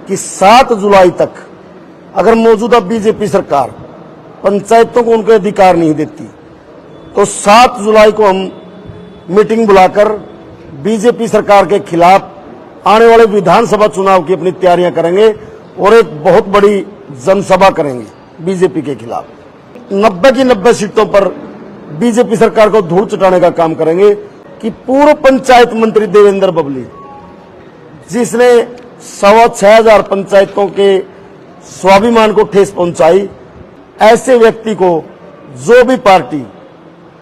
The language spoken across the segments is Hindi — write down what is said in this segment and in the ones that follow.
कि 7 जुलाई तक अगर मौजूदा बीजेपी सरकार पंचायतों को उनके अधिकार नहीं देती तो 7 जुलाई को हम मीटिंग बुलाकर बीजेपी सरकार के खिलाफ आने वाले विधानसभा चुनाव की अपनी तैयारियां करेंगे और एक बहुत बड़ी जनसभा करेंगे बीजेपी के खिलाफ। 90 की 90 सीटों पर बीजेपी सरकार को धूल चटाने का काम करेंगे कि पूर्व पंचायत मंत्री देवेंद्र बबली, जिसने 6,500 पंचायतों के स्वाभिमान को ठेस पहुंचाई, ऐसे व्यक्ति को जो भी पार्टी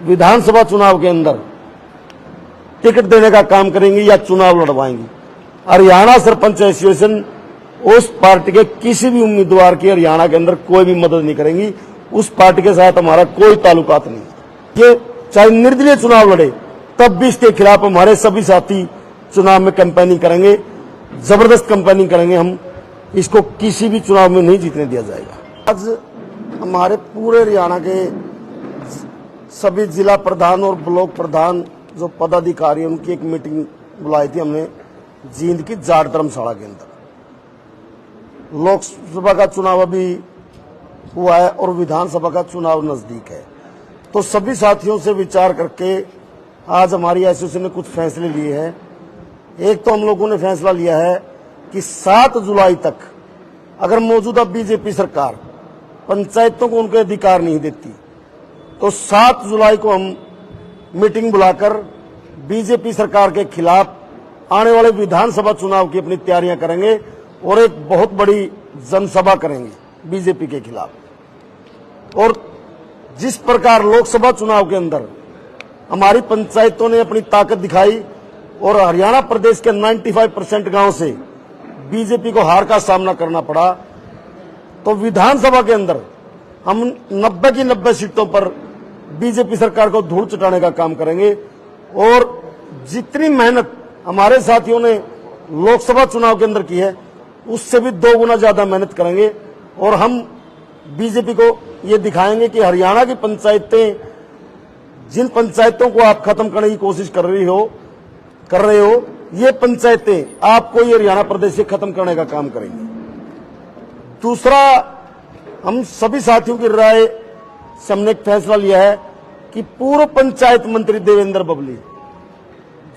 विधानसभा चुनाव के अंदर टिकट देने का काम करेंगी या चुनाव लड़वाएंगी, हरियाणा सरपंच एसोसिएशन उस पार्टी के किसी भी उम्मीदवार की हरियाणा के अंदर कोई भी मदद नहीं करेंगी। उस पार्टी के साथ हमारा कोई ताल्लुकात नहीं। ये चाहे निर्दलीय चुनाव लड़े तब भी इसके खिलाफ हमारे सभी साथी चुनाव में कैंपेनिंग करेंगे, जबरदस्त कैंपेनिंग करेंगे। हम इसको किसी भी चुनाव में नहीं जीतने दिया जाएगा। आज हमारे पूरे हरियाणा के सभी जिला प्रधान और ब्लॉक प्रधान जो पदाधिकारी हैं उनकी एक मीटिंग बुलाई थी हमने जींद की जाट धर्मशाला के अंदर। लोकसभा का चुनाव अभी हुआ है और विधानसभा का चुनाव नजदीक है, तो सभी साथियों से विचार करके आज हमारी एसोसिएशन ने कुछ फैसले लिए हैं। एक तो हम लोगों ने फैसला लिया है कि 7 जुलाई तक अगर मौजूदा बीजेपी सरकार पंचायतों को उनके अधिकार नहीं देती तो 7 जुलाई को हम मीटिंग बुलाकर बीजेपी सरकार के खिलाफ आने वाले विधानसभा चुनाव की अपनी तैयारियां करेंगे और एक बहुत बड़ी जनसभा करेंगे बीजेपी के खिलाफ। और जिस प्रकार लोकसभा चुनाव के अंदर हमारी पंचायतों ने अपनी ताकत दिखाई और हरियाणा प्रदेश के 95% गांव से बीजेपी को हार का सामना करना पड़ा, तो विधानसभा के अंदर हम 90 की 90 सीटों पर बीजेपी सरकार को धूल चटाने का काम करेंगे। और जितनी मेहनत हमारे साथियों ने लोकसभा चुनाव के अंदर की है उससे भी 2 गुना ज्यादा मेहनत करेंगे और हम बीजेपी को ये दिखाएंगे कि हरियाणा की पंचायतें, जिन पंचायतों को आप खत्म करने की कोशिश कर रहे हो, ये पंचायतें आपको ये हरियाणा प्रदेश से खत्म करने का काम करेंगे। दूसरा, हम सभी साथियों की राय से हमने एक फैसला लिया है कि पूर्व पंचायत मंत्री देवेंद्र बबली,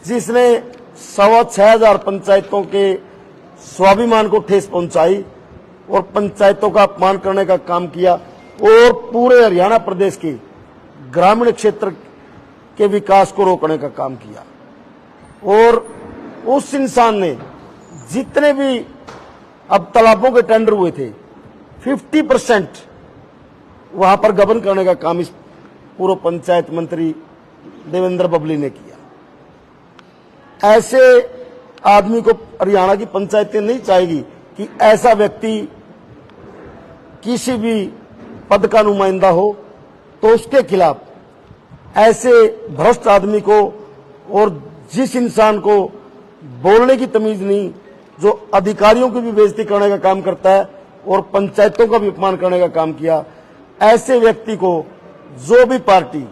जिसने 6,500 पंचायतों के स्वाभिमान को ठेस पहुंचाई और पंचायतों का अपमान करने का काम किया और पूरे हरियाणा प्रदेश के ग्रामीण क्षेत्र के विकास को रोकने का काम किया, और उस इंसान ने जितने भी अब तालाबों के टेंडर हुए थे 50% वहां पर गबन करने का काम इस पूर्व पंचायत मंत्री देवेंद्र बबली ने किया। ऐसे आदमी को हरियाणा की पंचायतें नहीं चाहेगी कि ऐसा व्यक्ति किसी भी पद का नुमाइंदा हो, तो उसके खिलाफ ऐसे भ्रष्ट आदमी को, और जिस इंसान को बोलने की तमीज नहीं, जो अधिकारियों की भी बेइज्जती करने का काम करता है और पंचायतों का भी अपमान करने का काम किया, ऐसे व्यक्ति को जो भी पार्टी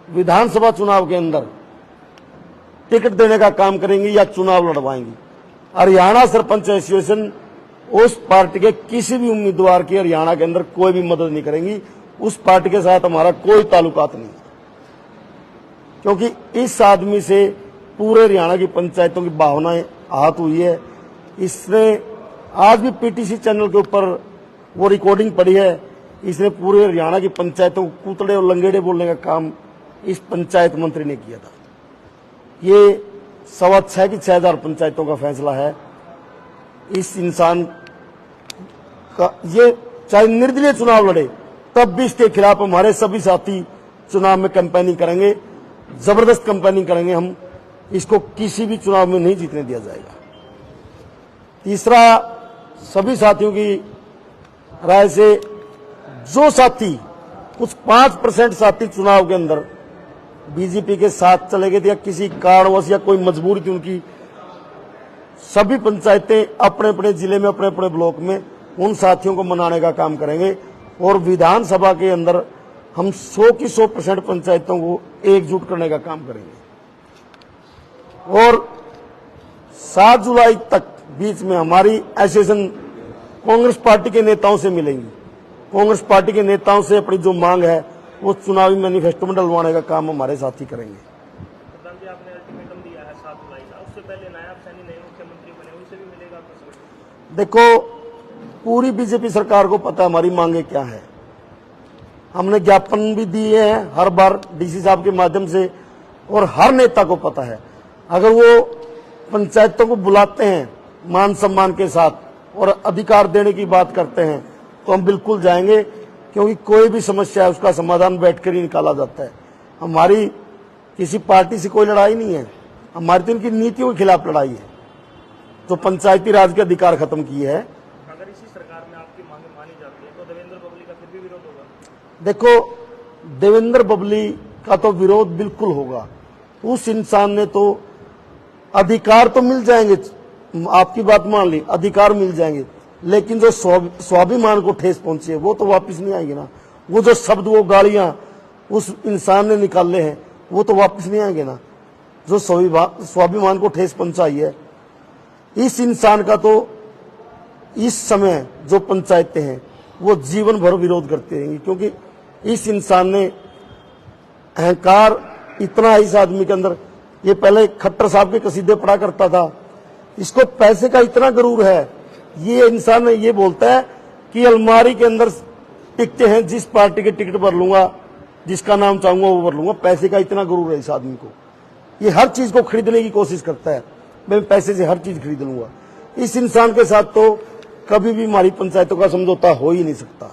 विधानसभा चुनाव के अंदर टिकट देने का काम करेंगी या चुनाव लड़वाएंगी, हरियाणा सरपंच एसोसिएशन उस पार्टी के किसी भी उम्मीदवार की हरियाणा के अंदर कोई भी मदद नहीं करेंगी। उस पार्टी के साथ हमारा कोई ताल्लुकात नहीं, क्योंकि इस आदमी से पूरे हरियाणा की पंचायतों की भावनाएं आहत हुई है। इसने आज भी पीटीसी चैनल के ऊपर वो रिकॉर्डिंग पड़ी है। इसने पूरे हरियाणा की पंचायतों को कूतड़े और लंगेड़े बोलने का काम इस पंचायत मंत्री ने किया था। ये 6,500 की 6,000 पंचायतों का फैसला है। इस इंसान का ये चाहे निर्दलीय चुनाव लड़े तब भी इसके खिलाफ हमारे सभी साथी चुनाव में कैंपेनिंग करेंगे, जबरदस्त कैंपेनिंग करेंगे। हम इसको किसी भी चुनाव में नहीं जीतने दिया जाएगा। तीसरा, सभी साथियों की राय से जो साथी, कुछ 5% साथी चुनाव के अंदर बीजेपी के साथ चले गए थे या किसी कारणवश या कोई मजबूरी थी उनकी, सभी पंचायतें अपने अपने जिले में, अपने अपने ब्लॉक में उन साथियों को मनाने का काम करेंगे और विधानसभा के अंदर हम 100 की 100% पंचायतों को एकजुट करने का काम करेंगे। और 7 जुलाई तक बीच में हमारी एसोसिएशन कांग्रेस पार्टी के नेताओं से मिलेंगी। कांग्रेस पार्टी के नेताओं से अपनी जो मांग है वो चुनावी मैनिफेस्टो में डलवाने का काम हमारे साथी करेंगे। प्रधान जी, आपने अल्टीमेटम दिया है 7 जुलाई का, उससे पहले नायब सैनी नए मुख्यमंत्री बने, उनसे भी मिलेगा आपको समय? देखो, पूरी बीजेपी सरकार को पता है हमारी मांगे क्या है। हमने ज्ञापन भी दिए हैं हर बार डीसी साहब के माध्यम से, और हर नेता को पता है अगर वो पंचायतों को बुलाते हैं मान सम्मान के साथ और अधिकार देने की बात करते हैं तो हम बिल्कुल जाएंगे, क्योंकि कोई भी समस्या है उसका समाधान बैठकर ही निकाला जाता है। हमारी किसी पार्टी से कोई लड़ाई नहीं है, हमारी तो इनकी नीतियों के खिलाफ लड़ाई है जो पंचायती राज के अधिकार खत्म किए हैं। अगर इसी सरकार में आपकी मांगे मानी जाती है तो देवेंद्र बबली का फिर भी विरोध होगा? देखो, देवेंद्र बबली का तो विरोध बिल्कुल होगा। उस इंसान ने तो अधिकार तो मिल जाएंगे, आपकी बात मान ली, अधिकार मिल जाएंगे, लेकिन जो स्वाभिमान को ठेस पहुंची है वो तो वापस नहीं आएंगे ना। वो जो शब्द, वो गालियां उस इंसान ने निकाले हैं वो तो वापस नहीं आएंगे ना। जो स्वाभिमान को ठेस पहुंचाई है इस इंसान का, तो इस समय जो पंचायतें हैं वो जीवन भर विरोध करती रहेंगी, क्योंकि इस इंसान ने अहंकार इतना है इस आदमी के अंदर। ये पहले खट्टर साहब के कसीदे पढ़ा करता था, इसको पैसे का इतना गरूर है। ये इंसान ये बोलता है कि अलमारी के अंदर टिकटें हैं, जिस पार्टी के टिकट भर लूंगा, जिसका नाम चाहूंगा वो भर लूंगा। पैसे का इतना गरूर है इस आदमी को, ये हर चीज को खरीदने की कोशिश करता है। मैं पैसे से हर चीज खरीद लूंगा। इस इंसान के साथ तो कभी भी हमारी पंचायतों का समझौता हो ही नहीं सकता।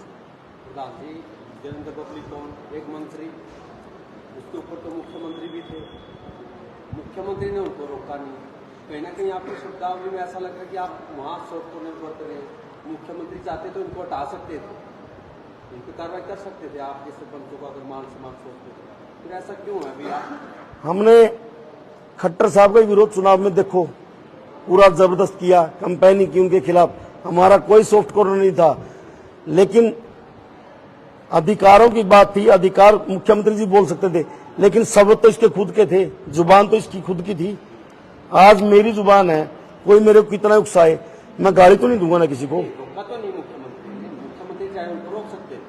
देवेंद्र बबली कौन, एक मंत्री, उसके ऊपर तो मुख्यमंत्री भी थे, मुख्यमंत्री ने उनको रोका नहीं। कहीं ना कहीं आपकी शब्दावली में ऐसा लग रहा है कि आप वहाँ शोध को नहीं करते रहे। मुख्यमंत्री चाहते तो इनको हटा सकते थे, इनकी कार्रवाई कर सकते थे आप जैसे बंचों को अगर मान सम्मान सोचते थे। फिर ऐसा क्यों है भैया? हमने खट्टर साहब का विरोध चुनाव में देखो पूरा जबरदस्त किया, कंपेनिंग की उनके खिलाफ। हमारा कोई सॉफ्ट कॉर्नर नहीं था, लेकिन अधिकारों की बात थी। अधिकार मुख्यमंत्री जी बोल सकते थे, लेकिन शब्द तो इसके खुद के थे, जुबान तो इसकी खुद की थी। आज मेरी जुबान है, कोई मेरे को कितना उकसाए, मैं गाली तो नहीं दूंगा ना किसी को। रोका तो नहीं मुख्यमंत्री चाहे उनको रोक सकते थे,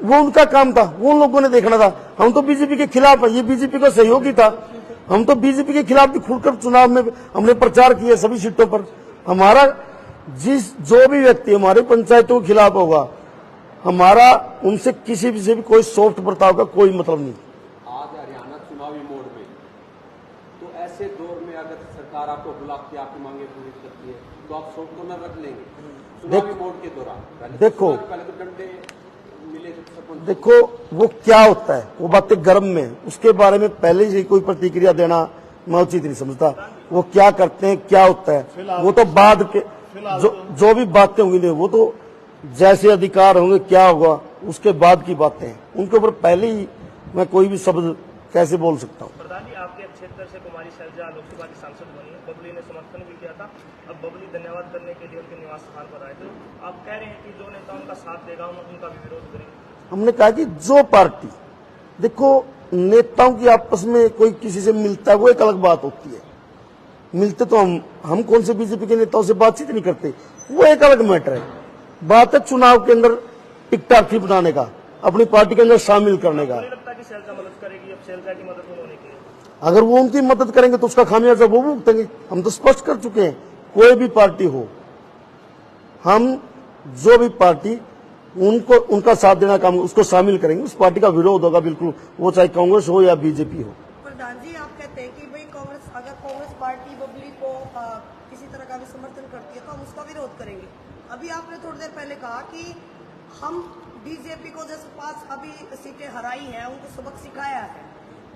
वो उनका काम था, वो उन लोगों ने देखना था। हम तो बीजेपी के खिलाफ है, ये बीजेपी का सहयोगी था। हम तो बीजेपी के खिलाफ भी खुलकर चुनाव में हमने प्रचार किया सभी सीटों पर। हमारा जो भी व्यक्ति हमारे पंचायतों के खिलाफ होगा, हमारा उनसे किसी भी से भी कोई सॉफ्ट बर्ताव का कोई मतलब नहीं। आज हरियाणा चुनावी मोड में, तो ऐसे दौर में अगर सरकार आपको बुलाती है, आपकी मांगे पूरी करती है, तो आप सॉफ्ट कॉर्नर रख लेंगे चुनावी मोड के दौरान? देखो, पहले तो डंडे मिले थे। देखो वो क्या होता है, वो बातें गर्म में, उसके बारे में पहले से कोई प्रतिक्रिया देना मैं उचित नहीं समझता। वो क्या करते हैं, क्या होता है, वो तो बाद के जो भी बातें होंगी वो तो जैसे अधिकार होंगे, क्या होगा उसके बाद की बातें हैं। उनके ऊपर पहले ही मैं कोई भी शब्द कैसे बोल सकता हूँ। प्रधान जी, आपके क्षेत्र से कुमारी शैलजा लोकसभा की सांसद बनी है, बबली ने समर्थन भी किया था। अब बबली धन्यवाद करने के लिए उनके निवास स्थान पर आए, तो आप कह रहे हैं कि जो नेता उनका साथ देगा उनका भी विरोध करेंगे? हमने कहा कि जो पार्टी, देखो नेताओं की आपस में कोई किसी से मिलता है वो एक अलग बात होती है। मिलते तो हम कौन से बीजेपी के नेताओं से बातचीत नहीं करते, वो एक अलग मैटर है। बात है चुनाव के अंदर टिकटाकी बनाने का, अपनी पार्टी के अंदर शामिल करने का। नहीं लगता कि शैलजा मदद करेगी? अब शैलजा की मदद उन्होंने की है, अगर वो उनकी मदद करेंगे तो उसका खामियाजा वो भुगतेंगे। हम तो स्पष्ट कर चुके हैं, कोई भी पार्टी हो, हम जो भी पार्टी उनको उनका साथ देना काम, उसको शामिल करेंगे। उस पार्टी का विरोध होगा बिल्कुल, वो चाहे कांग्रेस हो या बीजेपी हो। प्रधान जी, आप कहते हैं कि भाई अगर कांग्रेस पार्टी बबली को किसी तरह का भी समर्थन करती है तो हम उसका विरोध करेंगे। अभी आपने थोड़ी देर पहले कहा कि हम बीजेपी को जैसे 5 अभी सीटें हराई हैं, उनको सबक सिखाया है।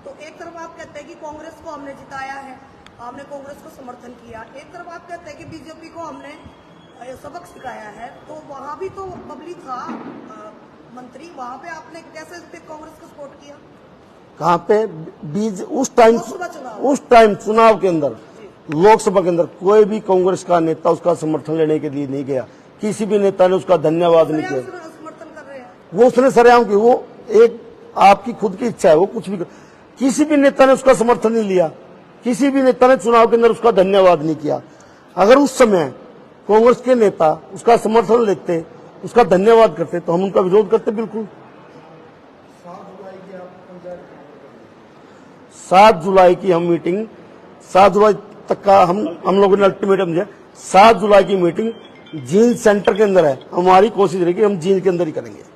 तो एक तरफ आप कहते हैं कि कांग्रेस को हमने जिताया है, हमने कांग्रेस को समर्थन किया, एक तरफ आप कहते हैं कि बीजेपी को हमने सबक सिखाया है। तो वहां भी तो बबली था मंत्री, वहां पे आपने कैसे कांग्रेस को सपोर्ट किया? कहाँ पे? बीज उस टाइम चुनाव के अंदर, लोकसभा के अंदर कोई भी कांग्रेस का नेता उसका समर्थन लेने के लिए नहीं गया। किसी भी नेता ने उसका धन्यवाद नहीं किया। समर्थन कर रहे हैं वो उसने सरेआम की, वो एक आपकी खुद की इच्छा है, वो कुछ भी किसी भी नेता ने उसका समर्थन नहीं लिया, किसी भी नेता ने चुनाव के अंदर उसका धन्यवाद नहीं किया। अगर उस समय कांग्रेस के नेता उसका समर्थन लेते, उसका धन्यवाद करते, तो हम उनका विरोध करते बिल्कुल। 7 जुलाई की हम मीटिंग, 7 जुलाई तक का हम लोगों ने अल्टीमेटम दिया। 7 जुलाई की मीटिंग जींद सेंटर के अंदर है, हमारी कोशिश रहेगी हम जींद के अंदर ही करेंगे।